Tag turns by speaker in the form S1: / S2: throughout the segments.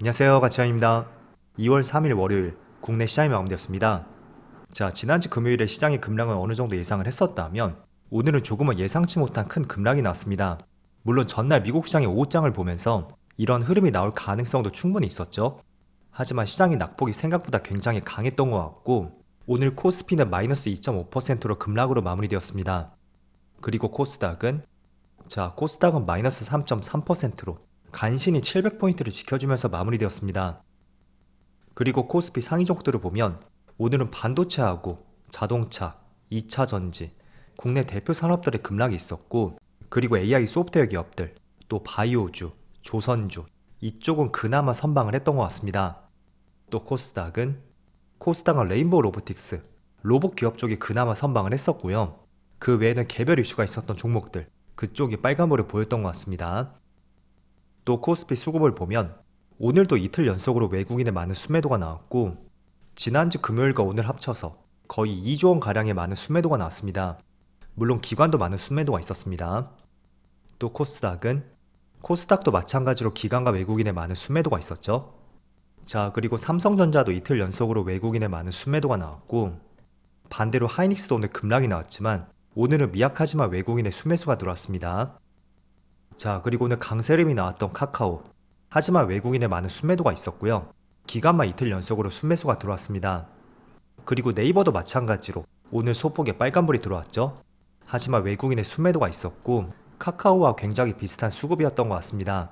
S1: 안녕하세요, 가치환입니다. 2월 3일 월요일 국내 시장이 마감되었습니다. 자, 지난주 금요일에 시장의 급락은 어느 정도 예상을 했었다면 오늘은 조금은 예상치 못한 큰 급락이 나왔습니다. 물론 전날 미국 시장의 오후장을 보면서 이런 흐름이 나올 가능성도 충분히 있었죠. 하지만 시장의 낙폭이 생각보다 굉장히 강했던 것 같고 오늘 코스피는 마이너스 2.5%로 급락으로 마무리되었습니다. 그리고 코스닥은 마이너스 3.3%로 간신히 700포인트를 지켜주면서 마무리되었습니다. 그리고 코스피 상위 종목들을 보면 오늘은 반도체하고 자동차, 2차 전지, 국내 대표 산업들의 급락이 있었고 그리고 AI 소프트웨어 기업들, 또 바이오주, 조선주 이쪽은 그나마 선방을 했던 것 같습니다. 또 코스닥은 레인보우 로보틱스, 로봇 기업 쪽이 그나마 선방을 했었고요. 그 외에는 개별 이슈가 있었던 종목들, 그쪽이 빨간불을 보였던 것 같습니다. 또 코스피 수급을 보면 오늘도 이틀 연속으로 외국인의 많은 순매도가 나왔고 지난주 금요일과 오늘 합쳐서 거의 2조 원가량의 많은 순매도가 나왔습니다. 물론 기관도 많은 순매도가 있었습니다. 또 코스닥도 마찬가지로 기관과 외국인의 많은 순매도가 있었죠. 자, 그리고 삼성전자도 이틀 연속으로 외국인의 많은 순매도가 나왔고 반대로 하이닉스도 오늘 급락이 나왔지만 오늘은 미약하지만 외국인의 순매수가 들어왔습니다. 자, 그리고 오늘 강세림이 나왔던 카카오, 하지만 외국인의 많은 순매도가 있었고요. 기간만 이틀 연속으로 순매수가 들어왔습니다. 그리고 네이버도 마찬가지로 오늘 소폭의 빨간불이 들어왔죠. 하지만 외국인의 순매도가 있었고 카카오와 굉장히 비슷한 수급이었던 것 같습니다.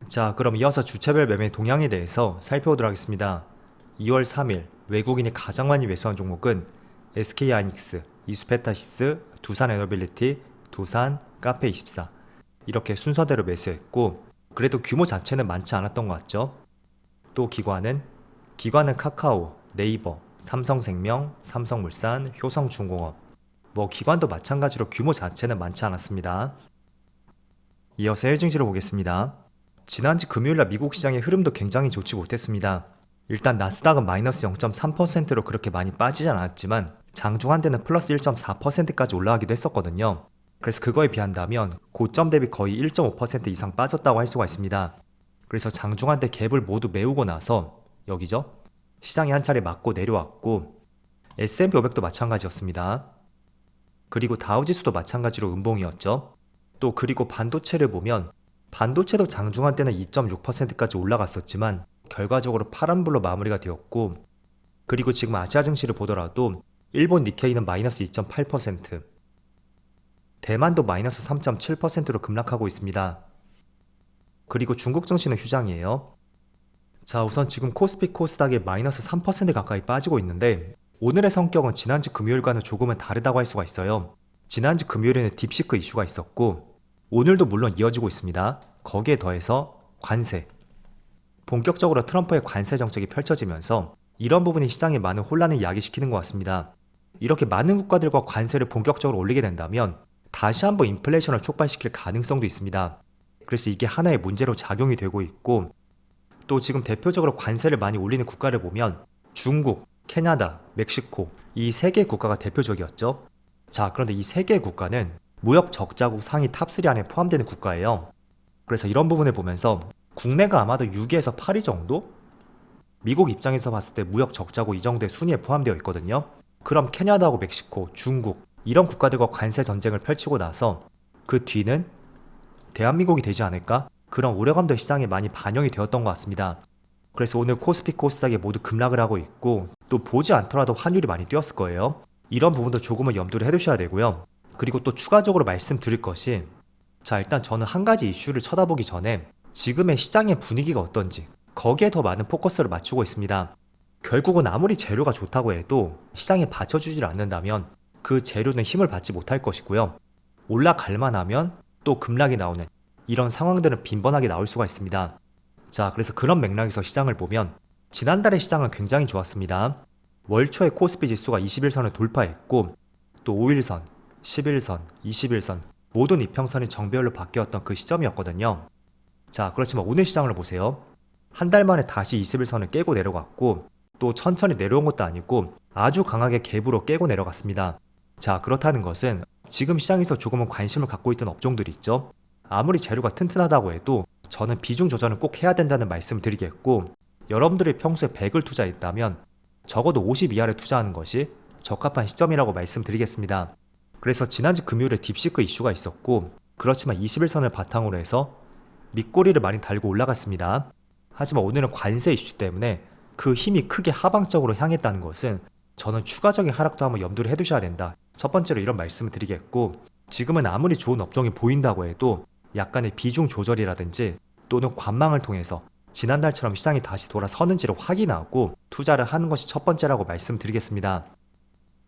S1: 자, 그럼 이어서 주체별 매매 동향에 대해서 살펴보도록 하겠습니다. 2월 3일 외국인이 가장 많이 매수한 종목은 SK하이닉스, 이수페타시스, 두산에너빌리티, 두산, 카페24 이렇게 순서대로 매수했고 그래도 규모 자체는 많지 않았던 것 같죠. 또 기관은 카카오, 네이버, 삼성생명, 삼성물산, 효성중공업 기관도 마찬가지로 규모 자체는 많지 않았습니다. 이어서 해외 증시를 보겠습니다. 지난주 금요일날 미국 시장의 흐름도 굉장히 좋지 못했습니다. 일단 나스닥은 마이너스 0.3%로 그렇게 많이 빠지지 않았지만 장중 한대는 플러스 1.4%까지 올라가기도 했었거든요. 그래서 그거에 비한다면 고점 대비 거의 1.5% 이상 빠졌다고 할 수가 있습니다. 그래서 장중 한대 갭을 모두 메우고 나서 여기죠? 시장이 한 차례 맞고 내려왔고 S&P 500도 마찬가지였습니다. 그리고 다우지수도 마찬가지로 음봉이었죠. 또 그리고 반도체를 보면 반도체도 장중 한대는 2.6%까지 올라갔었지만 결과적으로 파란불로 마무리가 되었고 그리고 지금 아시아 증시를 보더라도 일본 니케이는 마이너스 2.8%, 대만도 마이너스 3.7%로 급락하고 있습니다. 그리고 중국 증시는 휴장이에요. 자, 우선 지금 코스피 코스닥이 마이너스 3% 가까이 빠지고 있는데 오늘의 성격은 지난주 금요일과는 조금은 다르다고 할 수가 있어요. 지난주 금요일에는 딥시크 이슈가 있었고 오늘도 물론 이어지고 있습니다. 거기에 더해서 관세, 본격적으로 트럼프의 관세 정책이 펼쳐지면서 이런 부분이 시장에 많은 혼란을 야기시키는 것 같습니다. 이렇게 많은 국가들과 관세를 본격적으로 올리게 된다면 다시 한번 인플레이션을 촉발시킬 가능성도 있습니다. 그래서 이게 하나의 문제로 작용이 되고 있고 또 지금 대표적으로 관세를 많이 올리는 국가를 보면 중국, 캐나다, 멕시코 이 세 개 국가가 대표적이었죠. 자, 그런데 이 세 개의 국가는 무역 적자국 상위 탑3 안에 포함되는 국가예요. 그래서 이런 부분을 보면서 국내가 아마도 6위에서 8위 정도? 미국 입장에서 봤을 때 무역 적자국 이 정도의 순위에 포함되어 있거든요. 그럼 캐나다하고 멕시코, 중국 이런 국가들과 관세 전쟁을 펼치고 나서 그 뒤는 대한민국이 되지 않을까? 그런 우려감도 시장에 많이 반영이 되었던 것 같습니다. 그래서 오늘 코스피 코스닥이 모두 급락을 하고 있고 또 보지 않더라도 환율이 많이 뛰었을 거예요. 이런 부분도 조금은 염두를 해두셔야 되고요. 그리고 또 추가적으로 말씀드릴 것이 자, 일단 저는 한 가지 이슈를 쳐다보기 전에 지금의 시장의 분위기가 어떤지 거기에 더 많은 포커스를 맞추고 있습니다. 결국은 아무리 재료가 좋다고 해도 시장에 받쳐주질 않는다면 그 재료는 힘을 받지 못할 것이고요. 올라갈만 하면 또 급락이 나오는 이런 상황들은 빈번하게 나올 수가 있습니다. 자, 그래서 그런 맥락에서 시장을 보면 지난달의 시장은 굉장히 좋았습니다. 월 초에 코스피 지수가 21선을 돌파했고 또 5일선, 11선, 21선 모든 이평선이 정배열로 바뀌었던 그 시점이었거든요. 자, 그렇지만 오늘 시장을 보세요. 한 달 만에 다시 21선을 깨고 내려갔고 또 천천히 내려온 것도 아니고 아주 강하게 갭으로 깨고 내려갔습니다. 자, 그렇다는 것은 지금 시장에서 조금은 관심을 갖고 있던 업종들이 있죠. 아무리 재료가 튼튼하다고 해도 저는 비중 조절은 꼭 해야 된다는 말씀을 드리겠고, 여러분들이 평소에 100을 투자했다면 적어도 50 이하를 투자하는 것이 적합한 시점이라고 말씀드리겠습니다. 그래서 지난주 금요일에 딥시크 이슈가 있었고, 그렇지만 21선을 바탕으로 해서 밑꼬리를 많이 달고 올라갔습니다. 하지만 오늘은 관세 이슈 때문에 그 힘이 크게 하방적으로 향했다는 것은 저는 추가적인 하락도 한번 염두를 해두셔야 된다. 첫 번째로 이런 말씀을 드리겠고, 지금은 아무리 좋은 업종이 보인다고 해도 약간의 비중 조절이라든지 또는 관망을 통해서 지난달처럼 시장이 다시 돌아서는지를 확인하고 투자를 하는 것이 첫 번째라고 말씀드리겠습니다.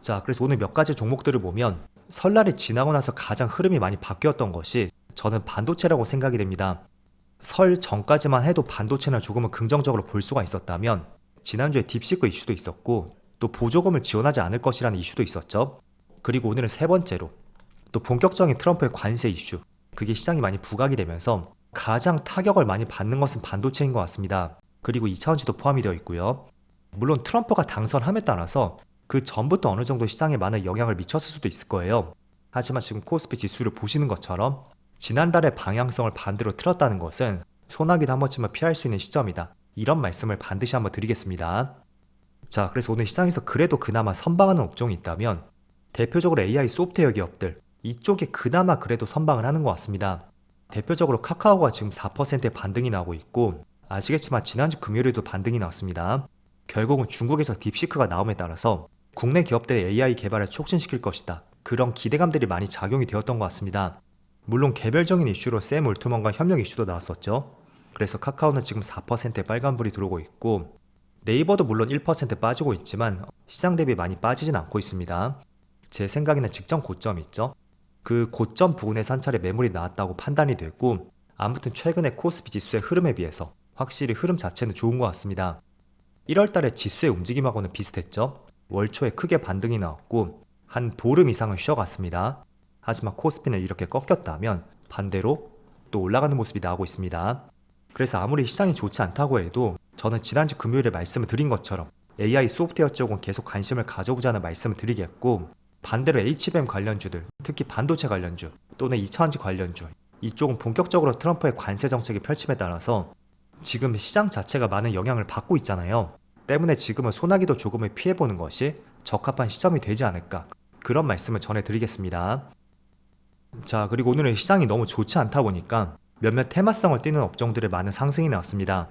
S1: 자, 그래서 오늘 몇 가지 종목들을 보면 설날이 지나고 나서 가장 흐름이 많이 바뀌었던 것이 저는 반도체라고 생각이 됩니다. 설 전까지만 해도 반도체는 조금은 긍정적으로 볼 수가 있었다면 지난주에 딥시크 이슈도 있었고 또 보조금을 지원하지 않을 것이라는 이슈도 있었죠. 그리고 오늘은 세 번째로 또 본격적인 트럼프의 관세 이슈, 그게 시장이 많이 부각이 되면서 가장 타격을 많이 받는 것은 반도체인 것 같습니다. 그리고 2차전지도 포함이 되어 있고요. 물론 트럼프가 당선함에 따라서 그 전부터 어느 정도 시장에 많은 영향을 미쳤을 수도 있을 거예요. 하지만 지금 코스피 지수를 보시는 것처럼 지난달의 방향성을 반대로 틀었다는 것은 소나기도 한 번쯤은 피할 수 있는 시점이다. 이런 말씀을 반드시 한번 드리겠습니다. 자, 그래서 오늘 시장에서 그래도 그나마 선방하는 업종이 있다면 대표적으로 AI 소프트웨어 기업들, 이쪽에 그나마 그래도 선방을 하는 것 같습니다. 대표적으로 카카오가 지금 4%의 반등이 나오고 있고, 아시겠지만 지난주 금요일에도 반등이 나왔습니다. 결국은 중국에서 딥시크가 나옴에 따라서 국내 기업들의 AI 개발을 촉진시킬 것이다. 그런 기대감들이 많이 작용이 되었던 것 같습니다. 물론 개별적인 이슈로 샘 올트먼과 협력 이슈도 나왔었죠. 그래서 카카오는 지금 4%의 빨간불이 들어오고 있고, 네이버도 물론 1% 빠지고 있지만 시장 대비 많이 빠지진 않고 있습니다. 제 생각에는 직전 고점이 있죠. 그 고점 부근에서 한 차례 매물이 나왔다고 판단이 되고, 아무튼 최근에 코스피 지수의 흐름에 비해서 확실히 흐름 자체는 좋은 것 같습니다. 1월달에 지수의 움직임하고는 비슷했죠. 월 초에 크게 반등이 나왔고 한 보름 이상은 쉬어갔습니다. 하지만 코스피는 이렇게 꺾였다면 반대로 또 올라가는 모습이 나오고 있습니다. 그래서 아무리 시장이 좋지 않다고 해도 저는 지난주 금요일에 말씀을 드린 것처럼 AI 소프트웨어 쪽은 계속 관심을 가져보자는 말씀을 드리겠고, 반대로 HBM 관련주들, 특히 반도체 관련주 또는 2차전지 관련주, 이쪽은 본격적으로 트럼프의 관세 정책이 펼침에 따라서 지금 시장 자체가 많은 영향을 받고 있잖아요. 때문에 지금은 소나기도 조금을 피해보는 것이 적합한 시점이 되지 않을까, 그런 말씀을 전해드리겠습니다. 자, 그리고 오늘은 시장이 너무 좋지 않다 보니까 몇몇 테마성을 띠는 업종들의 많은 상승이 나왔습니다.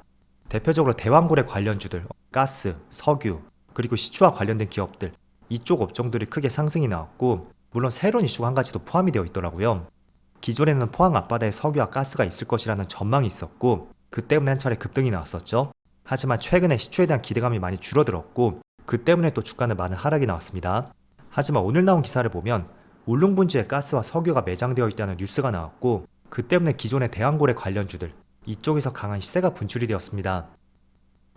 S1: 대표적으로 대왕고래 관련주들, 가스, 석유, 그리고 시추와 관련된 기업들, 이쪽 업종들이 크게 상승이 나왔고, 물론 새로운 이슈가 한 가지도 포함이 되어 있더라고요. 기존에는 포항 앞바다에 석유와 가스가 있을 것이라는 전망이 있었고, 그 때문에 한 차례 급등이 나왔었죠. 하지만 최근에 시추에 대한 기대감이 많이 줄어들었고, 그 때문에 또 주가는 많은 하락이 나왔습니다. 하지만 오늘 나온 기사를 보면 울릉분지에 가스와 석유가 매장되어 있다는 뉴스가 나왔고, 그 때문에 기존의 대왕고래 관련주들, 이쪽에서 강한 시세가 분출이 되었습니다.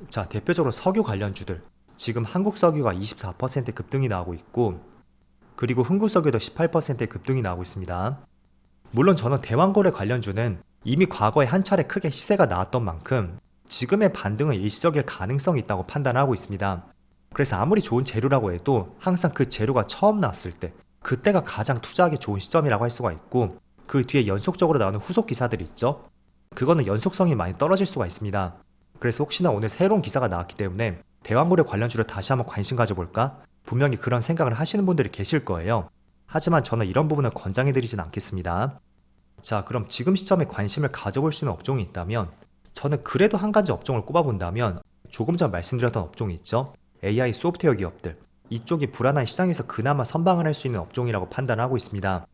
S1: 자, 대표적으로 석유 관련주들, 지금 한국석유가 24% 급등이 나오고 있고, 그리고 흥구석유도 18% 급등이 나오고 있습니다. 물론 저는 대왕고래 관련주는 이미 과거에 한 차례 크게 시세가 나왔던 만큼 지금의 반등은 일시적일 가능성이 있다고 판단하고 있습니다. 그래서 아무리 좋은 재료라고 해도 항상 그 재료가 처음 나왔을 때 그때가 가장 투자하기 좋은 시점이라고 할 수가 있고, 그 뒤에 연속적으로 나오는 후속 기사들이 있죠. 그거는 연속성이 많이 떨어질 수가 있습니다. 그래서 혹시나 오늘 새로운 기사가 나왔기 때문에 대왕고래 관련주를 다시 한번 관심 가져볼까? 분명히 그런 생각을 하시는 분들이 계실 거예요. 하지만 저는 이런 부분을 권장해드리진 않겠습니다. 자, 그럼 지금 시점에 관심을 가져볼 수 있는 업종이 있다면 저는 그래도 한 가지 업종을 꼽아본다면 조금 전 말씀드렸던 업종이 있죠. AI 소프트웨어 기업들, 이쪽이 불안한 시장에서 그나마 선방을 할 수 있는 업종이라고 판단하고 있습니다.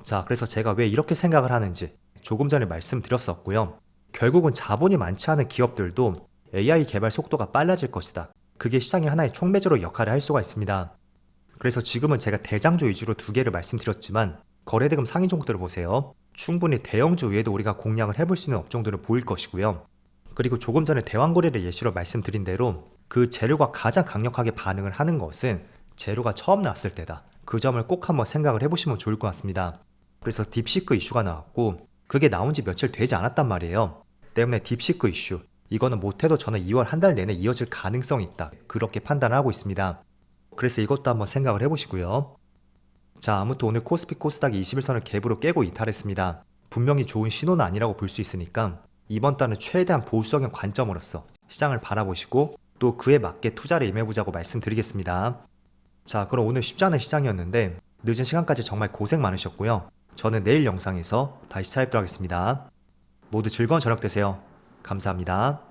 S1: 자, 그래서 제가 왜 이렇게 생각을 하는지 조금 전에 말씀드렸었고요. 결국은 자본이 많지 않은 기업들도 AI 개발 속도가 빨라질 것이다. 그게 시장의 하나의 촉매제로 역할을 할 수가 있습니다. 그래서 지금은 제가 대장주 위주로 두 개를 말씀드렸지만 거래대금 상위 종목들을 보세요. 충분히 대형주 위에도 우리가 공략을 해볼 수 있는 업종들을 보일 것이고요. 그리고 조금 전에 대왕고래를 예시로 말씀드린 대로 그 재료가 가장 강력하게 반응을 하는 것은 재료가 처음 나왔을 때다. 그 점을 꼭 한번 생각을 해보시면 좋을 것 같습니다. 그래서 딥시크 이슈가 나왔고 그게 나온 지 며칠 되지 않았단 말이에요. 때문에 딥시크 이슈, 이거는 못해도 저는 2월 한 달 내내 이어질 가능성이 있다. 그렇게 판단하고 있습니다. 그래서 이것도 한번 생각을 해보시고요. 자, 아무튼 오늘 코스피 코스닥이 21선을 갭으로 깨고 이탈했습니다. 분명히 좋은 신호는 아니라고 볼 수 있으니까 이번 달은 최대한 보수적인 관점으로서 시장을 바라보시고 또 그에 맞게 투자를 임해보자고 말씀드리겠습니다. 자, 그럼 오늘 쉽지 않은 시장이었는데 늦은 시간까지 정말 고생 많으셨고요. 저는 내일 영상에서 다시 찾아뵙도록 하겠습니다. 모두 즐거운 저녁 되세요. 감사합니다.